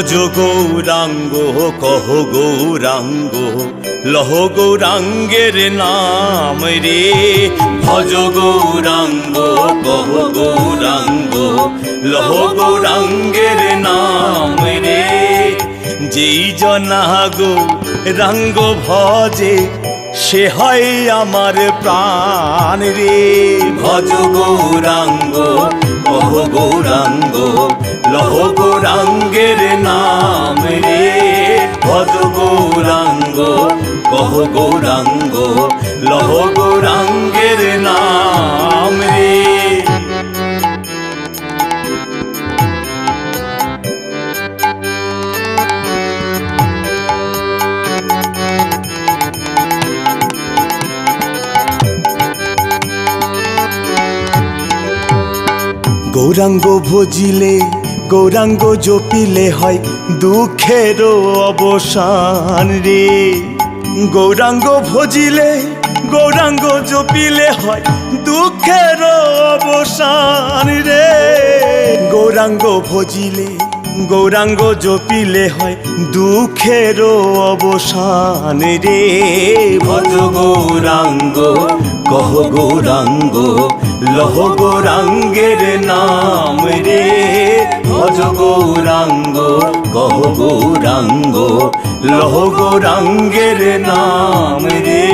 ভজ গৌরাঙ্গ কহ গৌরাঙ্গ লহ গৌরাঙ্গের নাম রে। ভজ গৌরাঙ্গ কহ গৌরাঙ্গ লহ গৌরাঙ্গের নাম রে। যেই জনা গৌরাঙ্গ ভজে সে হয় আমার প্রাণ রে। ভজ গৌরাঙ্গ কহ গৌরাঙ্গ লহ গৌরাঙ্গের নাম রে। ভজ গৌরাঙ্গ কহ গৌরাঙ্গ লহ গৌরাঙ্গের নাম রে। গৌরাঙ্গ ভজিলে গৌরাঙ্গ জপিলে হয় দুঃখের অবসান রে। গৌরাঙ্গ ভজিলে গৌরাঙ্গ জপিলে হয় দুঃখের অবসান রে। গৌরাঙ্গ ভজিলে গৌরাঙ্গ জপিলে হয় দুঃখের অবসান রে। ভজ গৌরাঙ্গ কহ গৌরাঙ্গ লহ গৌরাঙ্গের নাম রে। ভজ গৌরাঙ্গ কহ গৌরাঙ্গ লহ গৌরাঙ্গের নাম রে।